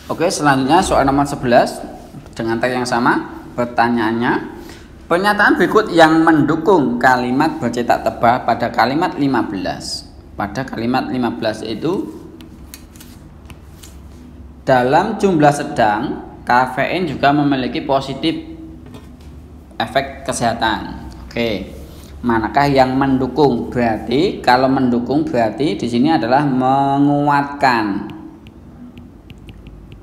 Oke, selanjutnya soal nomor 11 dengan teks yang sama. Pertanyaannya, pernyataan berikut yang mendukung kalimat bercetak tebal pada kalimat 15. Pada kalimat 15 itu dalam jumlah sedang, kafein juga memiliki positif efek kesehatan. Oke. Manakah yang mendukung? Berarti kalau mendukung berarti di sini adalah menguatkan.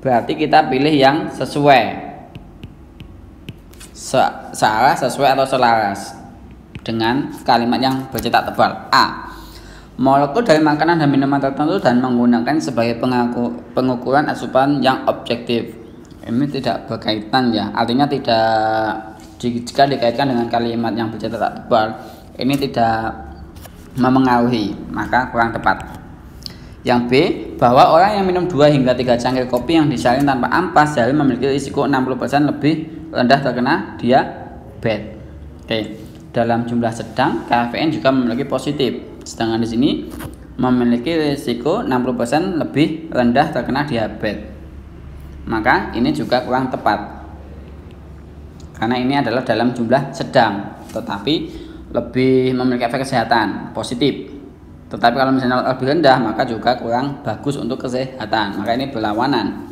Berarti kita pilih yang sesuai, salah, sesuai atau selaras dengan kalimat yang bercetak tebal. A. Molekul dari makanan dan minuman tertentu dan menggunakan sebagai pengukuran asupan yang objektif. Ini tidak berkaitan ya, artinya tidak, jika dikaitkan dengan kalimat yang bercetak tebal ini tidak memengaruhi, maka kurang tepat. Yang B, bahwa orang yang minum 2 hingga 3 cangkir kopi yang disaring tanpa ampas jari memiliki risiko 60% lebih rendah terkena diabetes. Oke. Dalam jumlah sedang, kafein juga memiliki positif. Sedangkan di sini memiliki risiko 60% lebih rendah terkena diabetes. Maka ini juga kurang tepat. Karena ini adalah dalam jumlah sedang, tetapi lebih memiliki efek kesehatan positif. Tetapi kalau misalnya lebih rendah maka juga kurang bagus untuk kesehatan. Maka ini berlawanan.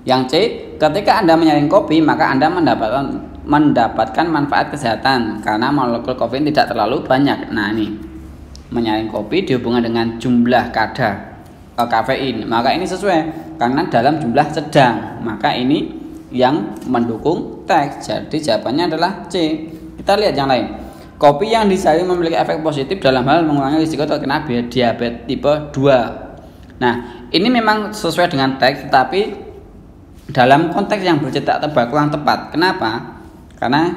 Yang C, ketika Anda menyaring kopi maka Anda mendapatkan manfaat kesehatan karena molekul kafein tidak terlalu banyak. Nah ini, menyaring kopi dihubungkan dengan jumlah kadar kafein, maka ini sesuai karena dalam jumlah sedang. Maka ini yang mendukung teks. Jadi jawabannya adalah C. Kita lihat yang lain. Kopi yang disaring memiliki efek positif dalam hal mengurangi risiko terkena diabetes tipe 2. Nah, ini memang sesuai dengan teks, tetapi dalam konteks yang bercetak tebal kurang tepat. Kenapa? Karena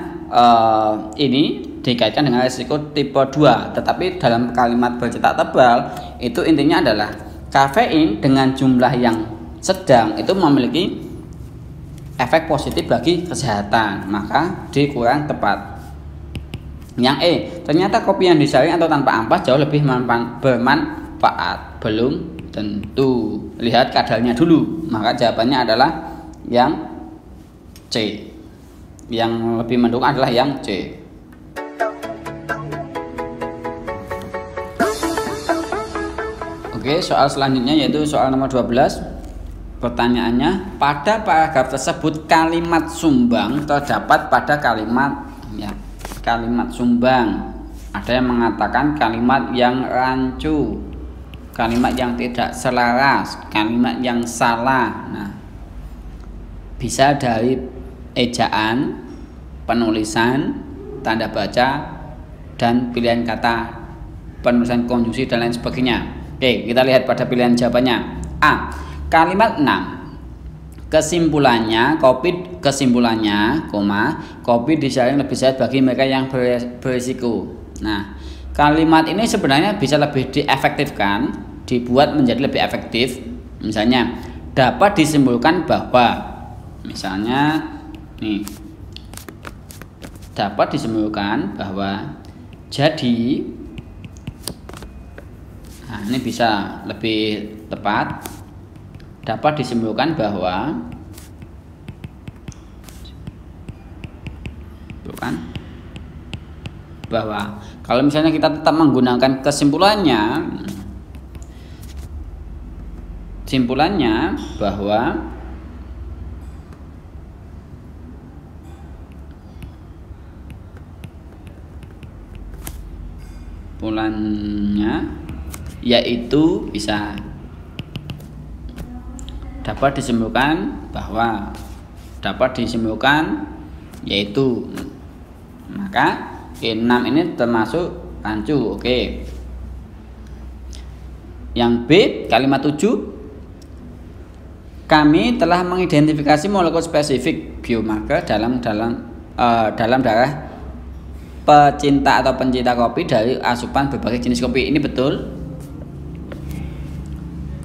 ini dikaitkan dengan risiko tipe 2, tetapi dalam kalimat bercetak tebal itu intinya adalah kafein dengan jumlah yang sedang itu memiliki efek positif bagi kesehatan, maka kurang tepat. Yang E, ternyata kopi yang disaring atau tanpa ampas jauh lebih bermanfaat. Belum tentu. Lihat kadarnya dulu. Maka jawabannya adalah yang C. Yang lebih mendukung adalah yang C. Oke, soal selanjutnya yaitu soal nomor 12. Pertanyaannya, pada paragraf tersebut kalimat sumbang terdapat pada kalimat kalimat sumbang. Ada yang mengatakan kalimat yang rancu, kalimat yang tidak selaras, kalimat yang salah. Nah, bisa dari ejaan, penulisan, tanda baca, dan pilihan kata, penulisan konjungsi dan lain sebagainya. Oke, kita lihat pada pilihan jawabannya. A. Kalimat 6. Kesimpulannya, kopi disaring lebih sehat bagi mereka yang berisiko. Nah, kalimat ini sebenarnya bisa lebih diefektifkan, dibuat menjadi lebih efektif. Misalnya, dapat disimpulkan bahwa, misalnya, nih, dapat disimpulkan bahwa, jadi, nah ini bisa lebih tepat. Dapat disimpulkan bahwa kalau misalnya kita tetap menggunakan kesimpulannya bahwa yaitu bisa dapat disimpulkan yaitu, maka E6 ini termasuk rancu. Oke. Yang B, kalimat 7, kami telah mengidentifikasi molekul spesifik biomarker dalam darah pecinta atau pencinta kopi dari asupan berbagai jenis kopi. Ini betul.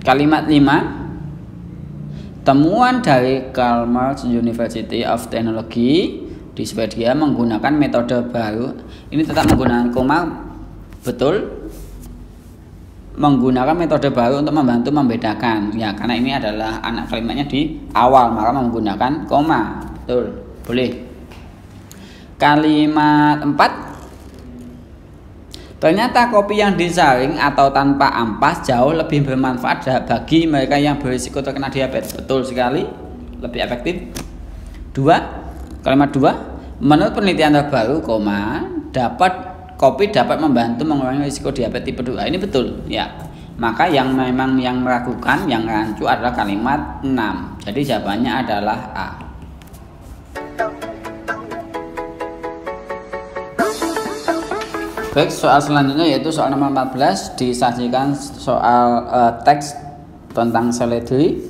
Kalimat 5, temuan dari Chalmers University of Technology di Swedia menggunakan metode baru. Ini tetap menggunakan koma, betul. menggunakan metode baru untuk membantu membedakan. Ya, karena ini adalah anak kalimatnya di awal, maka menggunakan koma. Betul, boleh. Kalimat 4. Ternyata kopi yang disaring atau tanpa ampas jauh lebih bermanfaat bagi mereka yang berisiko terkena diabetes. Betul sekali, lebih efektif. 2. Kalimat 2. Menurut penelitian terbaru, kopi dapat membantu mengurangi risiko diabetes tipe 2. Ini betul, ya. Maka yang memang yang meragukan, yang rancu adalah kalimat 6. Jadi jawabannya adalah A. Baik, soal selanjutnya yaitu soal nomor 14, disajikan soal teks tentang seledri.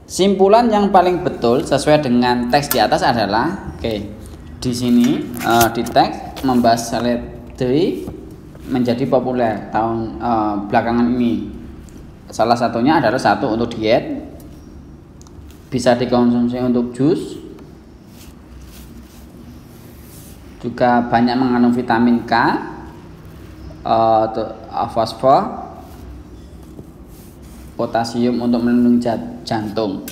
Simpulan yang paling betul sesuai dengan teks di atas adalah, di sini di teks membahas seledri menjadi populer tahun belakangan ini. Salah satunya adalah 1 untuk diet, bisa dikonsumsi untuk jus, juga banyak mengandung vitamin K, fosfor, potasium untuk melindungi jantung.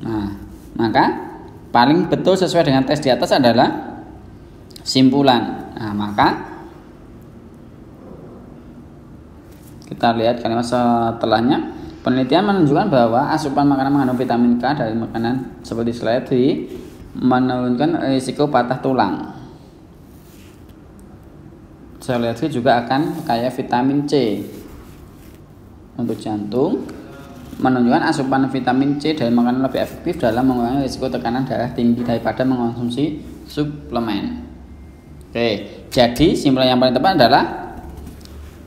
Nah, maka paling betul sesuai dengan tes di atas adalah simpulan. Nah, maka kita lihat kalimat setelahnya. Penelitian menunjukkan bahwa asupan makanan mengandung vitamin K dari makanan seperti seledri menurunkan risiko patah tulang. Seledri juga akan kaya vitamin C untuk jantung, menunjukkan asupan vitamin C dari makanan lebih efektif dalam mengurangi risiko tekanan darah tinggi daripada mengonsumsi suplemen. Jadi simpulan yang paling tepat adalah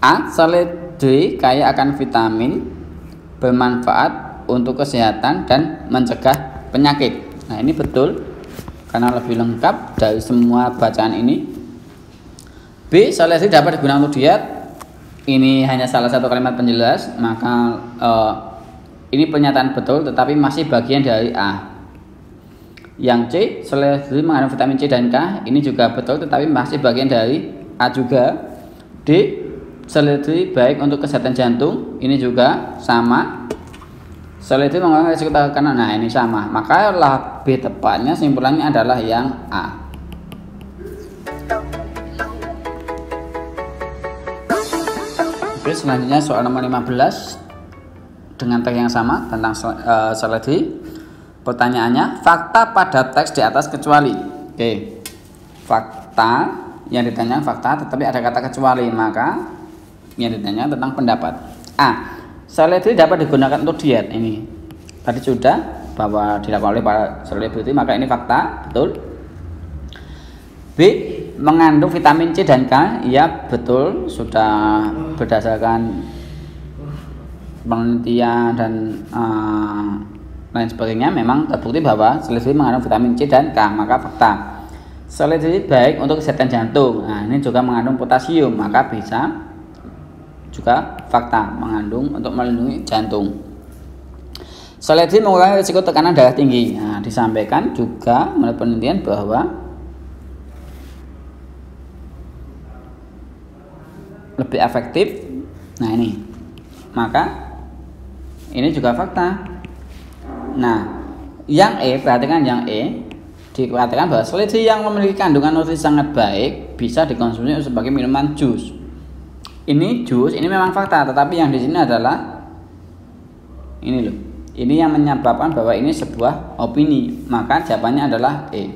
A. Seledri kaya akan vitamin, bermanfaat untuk kesehatan dan mencegah penyakit. Nah, ini betul karena lebih lengkap dari semua bacaan ini. B. Seledri dapat digunakan untuk diet. Ini hanya salah satu kalimat penjelas, maka ini pernyataan betul tetapi masih bagian dari A. Yang C, seledri mengandung vitamin C dan K, ini juga betul tetapi masih bagian dari A juga. D, seledri baik untuk kesehatan jantung, ini juga sama. Seledri mengurangi risiko tekanan, nah ini sama. Maka lebih tepatnya simpulannya adalah yang A. Oke, selanjutnya soal nomor 15 dengan teks yang sama tentang seledri. Pertanyaannya, fakta pada teks di atas kecuali. Fakta yang ditanya fakta tetapi ada kata kecuali, maka yang ditanya tentang pendapat. A. Seledri dapat digunakan untuk diet. Ini tadi sudah bahwa dilakukan oleh para selebriti, maka ini fakta, betul. B. Mengandung vitamin C dan K, iya betul, sudah berdasarkan penelitian dan lain sebagainya memang terbukti bahwa seledri mengandung vitamin C dan K, maka fakta. Seledri baik untuk kesehatan jantung, nah ini juga mengandung potasium, maka bisa juga fakta, mengandung untuk melindungi jantung. Seledri mengurangi risiko tekanan darah tinggi, nah disampaikan juga menurut penelitian bahwa lebih efektif. Nah ini, maka ini juga fakta. Nah, yang E, perhatikan yang E, diperhatikan bahwa seledri yang memiliki kandungan nutrisi sangat baik bisa dikonsumsi sebagai minuman jus. Ini jus, ini memang fakta, tetapi yang di sini adalah ini loh. Ini yang menyebabkan bahwa ini sebuah opini, maka jawabannya adalah E.